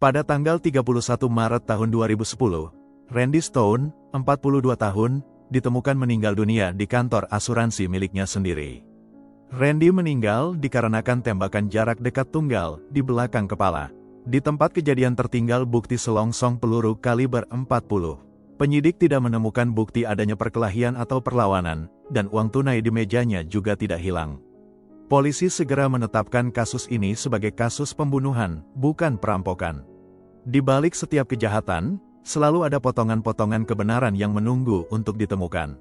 Pada tanggal 31 Maret tahun 2010, Randy Stone, 42 tahun, ditemukan meninggal dunia di kantor asuransi miliknya sendiri. Randy meninggal dikarenakan tembakan jarak dekat tunggal di belakang kepala. Di tempat kejadian tertinggal bukti selongsong peluru kaliber 40. Penyidik tidak menemukan bukti adanya perkelahian atau perlawanan, dan uang tunai di mejanya juga tidak hilang. Polisi segera menetapkan kasus ini sebagai kasus pembunuhan, bukan perampokan. Di balik setiap kejahatan, selalu ada potongan-potongan kebenaran yang menunggu untuk ditemukan.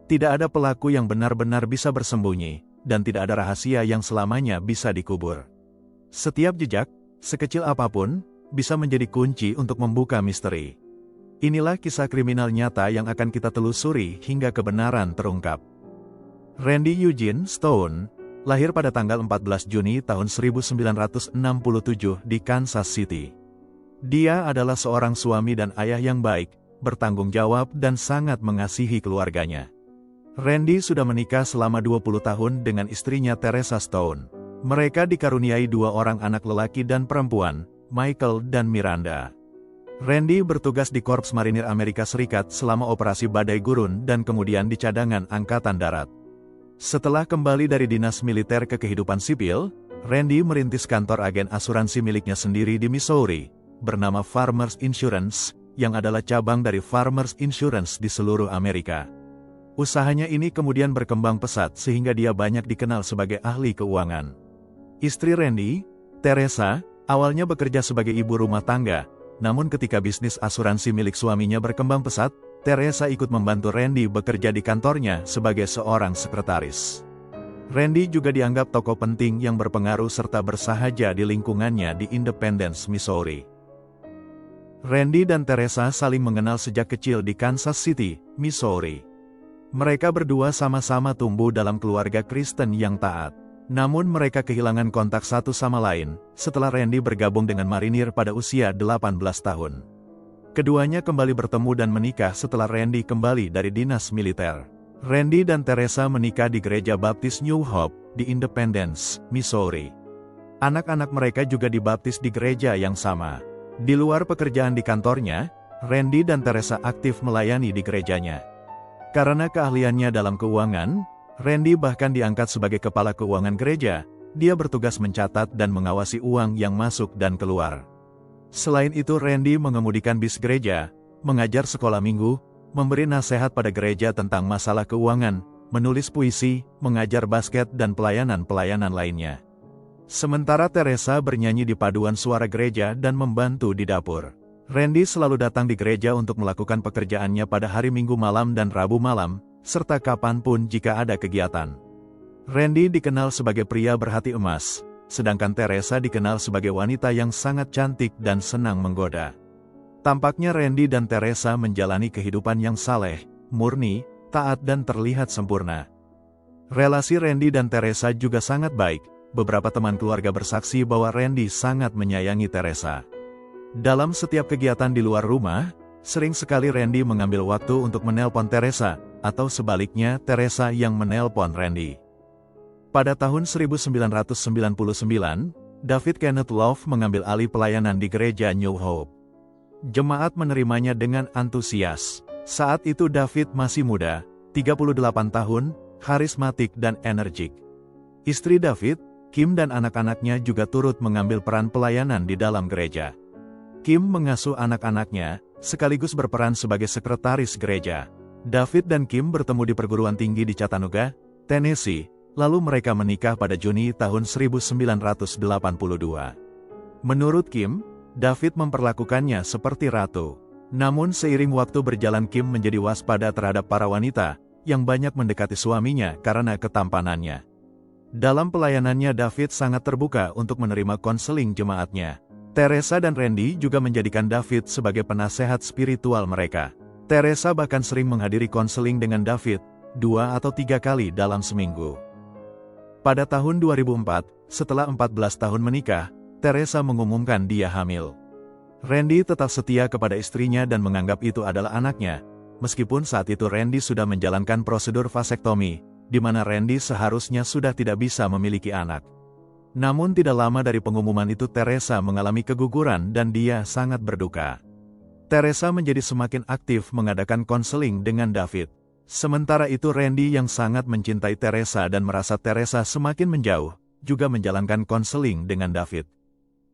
Tidak ada pelaku yang benar-benar bisa bersembunyi, dan tidak ada rahasia yang selamanya bisa dikubur. Setiap jejak, sekecil apapun, bisa menjadi kunci untuk membuka misteri. Inilah kisah kriminal nyata yang akan kita telusuri hingga kebenaran terungkap. Randy Eugene Stone lahir pada tanggal 14 Juni tahun 1967 di Kansas City. Dia adalah seorang suami dan ayah yang baik, bertanggung jawab dan sangat mengasihi keluarganya. Randy sudah menikah selama 20 tahun dengan istrinya Teresa Stone. Mereka dikaruniai 2 orang anak lelaki dan perempuan, Michael dan Miranda. Randy bertugas di Korps Marinir Amerika Serikat selama operasi Badai Gurun dan kemudian di cadangan Angkatan Darat. Setelah kembali dari dinas militer ke kehidupan sipil, Randy merintis kantor agen asuransi miliknya sendiri di Missouri, bernama Farmers Insurance, yang adalah cabang dari Farmers Insurance di seluruh Amerika. Usahanya ini kemudian berkembang pesat sehingga dia banyak dikenal sebagai ahli keuangan. Istri Randy, Teresa, awalnya bekerja sebagai ibu rumah tangga, namun ketika bisnis asuransi milik suaminya berkembang pesat, Teresa ikut membantu Randy bekerja di kantornya sebagai seorang sekretaris. Randy juga dianggap tokoh penting yang berpengaruh serta bersahaja di lingkungannya di Independence, Missouri. Randy dan Teresa saling mengenal sejak kecil di Kansas City, Missouri. Mereka berdua sama-sama tumbuh dalam keluarga Kristen yang taat. Namun mereka kehilangan kontak satu sama lain, setelah Randy bergabung dengan marinir pada usia 18 tahun. Keduanya kembali bertemu dan menikah setelah Randy kembali dari dinas militer. Randy dan Teresa menikah di Gereja Baptis New Hope, di Independence, Missouri. Anak-anak mereka juga dibaptis di gereja yang sama. Di luar pekerjaan di kantornya, Randy dan Teresa aktif melayani di gerejanya. Karena keahliannya dalam keuangan, Randy bahkan diangkat sebagai kepala keuangan gereja. Dia bertugas mencatat dan mengawasi uang yang masuk dan keluar. Selain itu Randy mengemudikan bis gereja, mengajar sekolah minggu, memberi nasihat pada gereja tentang masalah keuangan, menulis puisi, mengajar basket dan pelayanan-pelayanan lainnya. Sementara Teresa bernyanyi di paduan suara gereja dan membantu di dapur. Randy selalu datang di gereja untuk melakukan pekerjaannya pada hari Minggu malam dan Rabu malam, serta kapanpun jika ada kegiatan. Randy dikenal sebagai pria berhati emas, sedangkan Teresa dikenal sebagai wanita yang sangat cantik dan senang menggoda. Tampaknya Randy dan Teresa menjalani kehidupan yang saleh, murni, taat dan terlihat sempurna. Relasi Randy dan Teresa juga sangat baik. Beberapa teman keluarga bersaksi bahwa Randy sangat menyayangi Teresa. Dalam setiap kegiatan di luar rumah, sering sekali Randy mengambil waktu untuk menelpon Teresa, atau sebaliknya Teresa yang menelpon Randy. Pada tahun 1999, David Kenneth Love mengambil alih pelayanan di gereja New Hope. Jemaat menerimanya dengan antusias. Saat itu David masih muda, 38 tahun, karismatik dan energik. Istri David, Kim dan anak-anaknya juga turut mengambil peran pelayanan di dalam gereja. Kim mengasuh anak-anaknya, sekaligus berperan sebagai sekretaris gereja. David dan Kim bertemu di perguruan tinggi di Chattanooga, Tennessee, lalu mereka menikah pada Juni tahun 1982. Menurut Kim, David memperlakukannya seperti ratu. Namun seiring waktu berjalan Kim menjadi waspada terhadap para wanita, yang banyak mendekati suaminya karena ketampanannya. Dalam pelayanannya David sangat terbuka untuk menerima konseling jemaatnya. Teresa dan Randy juga menjadikan David sebagai penasehat spiritual mereka. Teresa bahkan sering menghadiri konseling dengan David, 2 atau 3 kali dalam seminggu. Pada tahun 2004, setelah 14 tahun menikah, Teresa mengumumkan dia hamil. Randy tetap setia kepada istrinya dan menganggap itu adalah anaknya, meskipun saat itu Randy sudah menjalankan prosedur vasektomi, di mana Randy seharusnya sudah tidak bisa memiliki anak. Namun tidak lama dari pengumuman itu Teresa mengalami keguguran dan dia sangat berduka. Teresa menjadi semakin aktif mengadakan konseling dengan David. Sementara itu Randy yang sangat mencintai Teresa dan merasa Teresa semakin menjauh, juga menjalankan konseling dengan David.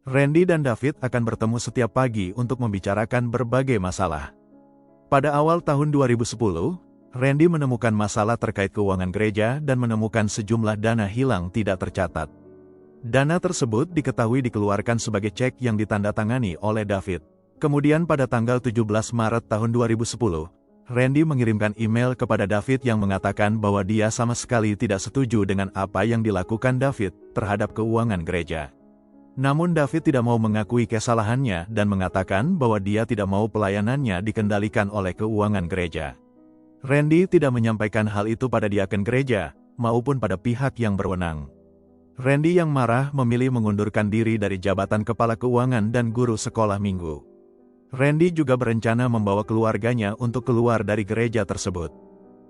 Randy dan David akan bertemu setiap pagi untuk membicarakan berbagai masalah. Pada awal tahun 2010, Randy menemukan masalah terkait keuangan gereja dan menemukan sejumlah dana hilang tidak tercatat. Dana tersebut diketahui dikeluarkan sebagai cek yang ditandatangani oleh David. Kemudian pada tanggal 17 Maret tahun 2010, Randy mengirimkan email kepada David yang mengatakan bahwa dia sama sekali tidak setuju dengan apa yang dilakukan David terhadap keuangan gereja. Namun David tidak mau mengakui kesalahannya dan mengatakan bahwa dia tidak mau pelayanannya dikendalikan oleh keuangan gereja. Randy tidak menyampaikan hal itu pada diaken gereja, maupun pada pihak yang berwenang. Randy yang marah memilih mengundurkan diri dari jabatan kepala keuangan dan guru sekolah minggu. Randy juga berencana membawa keluarganya untuk keluar dari gereja tersebut.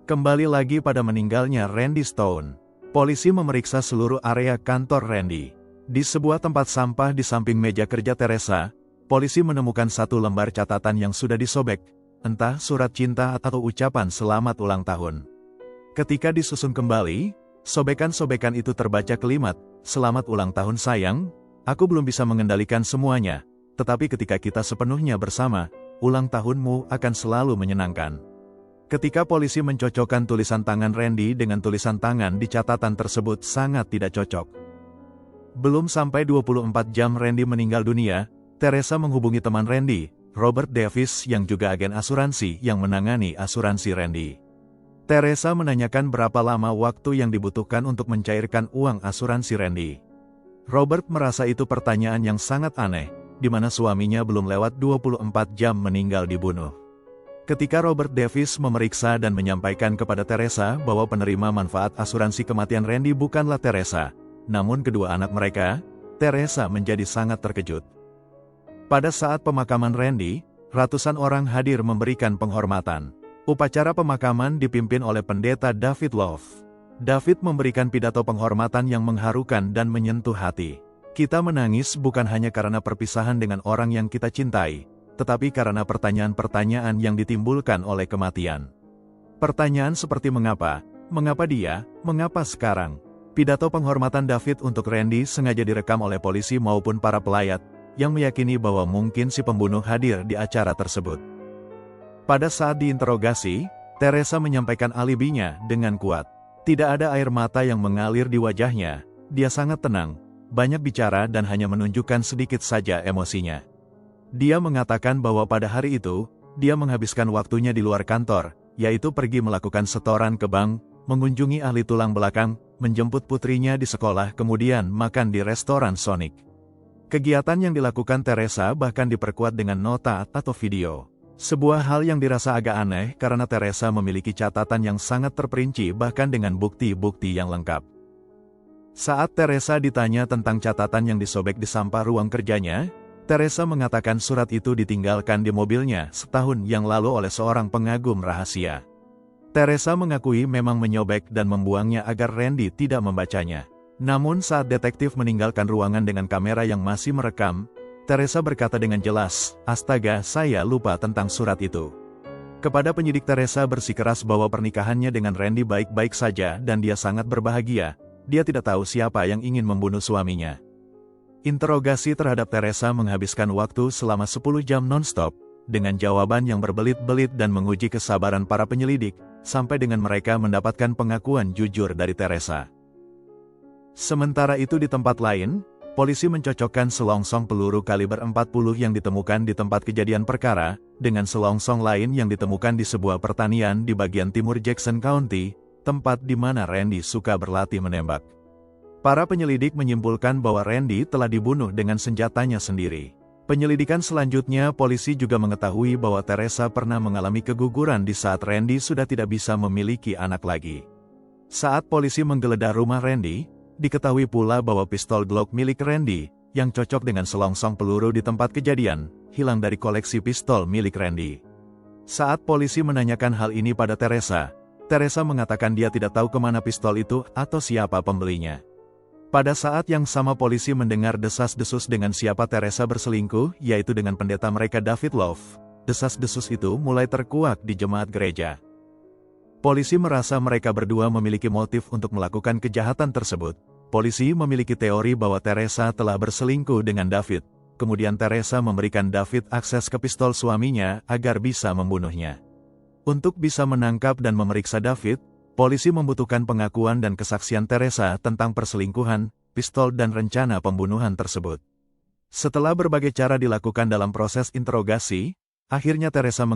Kembali lagi pada meninggalnya Randy Stone, polisi memeriksa seluruh area kantor Randy. Di sebuah tempat sampah di samping meja kerja Teresa, polisi menemukan satu lembar catatan yang sudah disobek, entah surat cinta atau ucapan selamat ulang tahun. Ketika disusun kembali, sobekan-sobekan itu terbaca kalimat, "Selamat ulang tahun sayang, aku belum bisa mengendalikan semuanya, tetapi ketika kita sepenuhnya bersama, ulang tahunmu akan selalu menyenangkan." Ketika polisi mencocokkan tulisan tangan Randy dengan tulisan tangan di catatan tersebut sangat tidak cocok. Belum sampai 24 jam Randy meninggal dunia, Teresa menghubungi teman Randy, Robert Davis yang juga agen asuransi yang menangani asuransi Randy. Teresa menanyakan berapa lama waktu yang dibutuhkan untuk mencairkan uang asuransi Randy. Robert merasa itu pertanyaan yang sangat aneh, di mana suaminya belum lewat 24 jam meninggal dibunuh. Ketika Robert Davis memeriksa dan menyampaikan kepada Teresa bahwa penerima manfaat asuransi kematian Randy bukanlah Teresa, namun kedua anak mereka, Teresa menjadi sangat terkejut. Pada saat pemakaman Randy, ratusan orang hadir memberikan penghormatan. Upacara pemakaman dipimpin oleh pendeta David Love. David memberikan pidato penghormatan yang mengharukan dan menyentuh hati. Kita menangis bukan hanya karena perpisahan dengan orang yang kita cintai, tetapi karena pertanyaan-pertanyaan yang ditimbulkan oleh kematian. Pertanyaan seperti mengapa, mengapa dia, mengapa sekarang? Pidato penghormatan David untuk Randy sengaja direkam oleh polisi maupun para pelayat, yang meyakini bahwa mungkin si pembunuh hadir di acara tersebut. Pada saat diinterogasi, Teresa menyampaikan alibinya dengan kuat. Tidak ada air mata yang mengalir di wajahnya, dia sangat tenang, banyak bicara dan hanya menunjukkan sedikit saja emosinya. Dia mengatakan bahwa pada hari itu, dia menghabiskan waktunya di luar kantor, yaitu pergi melakukan setoran ke bank, mengunjungi ahli tulang belakang, menjemput putrinya di sekolah kemudian makan di restoran Sonic. Kegiatan yang dilakukan Teresa bahkan diperkuat dengan nota atau video. Sebuah hal yang dirasa agak aneh karena Teresa memiliki catatan yang sangat terperinci bahkan dengan bukti-bukti yang lengkap. Saat Teresa ditanya tentang catatan yang disobek di sampah ruang kerjanya, Teresa mengatakan surat itu ditinggalkan di mobilnya setahun yang lalu oleh seorang pengagum rahasia. Teresa mengakui memang menyobek dan membuangnya agar Randy tidak membacanya. Namun saat detektif meninggalkan ruangan dengan kamera yang masih merekam, Teresa berkata dengan jelas, "Astaga, saya lupa tentang surat itu." Kepada penyidik Teresa bersikeras bahwa pernikahannya dengan Randy baik-baik saja dan dia sangat berbahagia, dia tidak tahu siapa yang ingin membunuh suaminya. Interogasi terhadap Teresa menghabiskan waktu selama 10 jam non-stop, dengan jawaban yang berbelit-belit dan menguji kesabaran para penyelidik, sampai dengan mereka mendapatkan pengakuan jujur dari Teresa. Sementara itu di tempat lain, polisi mencocokkan selongsong peluru kaliber 40 yang ditemukan di tempat kejadian perkara, dengan selongsong lain yang ditemukan di sebuah pertanian di bagian timur Jackson County, tempat di mana Randy suka berlatih menembak. Para penyelidik menyimpulkan bahwa Randy telah dibunuh dengan senjatanya sendiri. Penyelidikan selanjutnya, polisi juga mengetahui bahwa Teresa pernah mengalami keguguran di saat Randy sudah tidak bisa memiliki anak lagi. Saat polisi menggeledah rumah Randy, diketahui pula bahwa pistol Glock milik Randy, yang cocok dengan selongsong peluru di tempat kejadian, hilang dari koleksi pistol milik Randy. Saat polisi menanyakan hal ini pada Teresa, Teresa mengatakan dia tidak tahu kemana pistol itu atau siapa pembelinya. Pada saat yang sama polisi mendengar desas-desus dengan siapa Teresa berselingkuh, yaitu dengan pendeta mereka David Love. Desas-desus itu mulai terkuak di jemaat gereja. Polisi merasa mereka berdua memiliki motif untuk melakukan kejahatan tersebut. Polisi memiliki teori bahwa Teresa telah berselingkuh dengan David. Kemudian Teresa memberikan David akses ke pistol suaminya agar bisa membunuhnya. Untuk bisa menangkap dan memeriksa David, polisi membutuhkan pengakuan dan kesaksian Teresa tentang perselingkuhan, pistol dan rencana pembunuhan tersebut. Setelah berbagai cara dilakukan dalam proses interogasi, akhirnya Teresa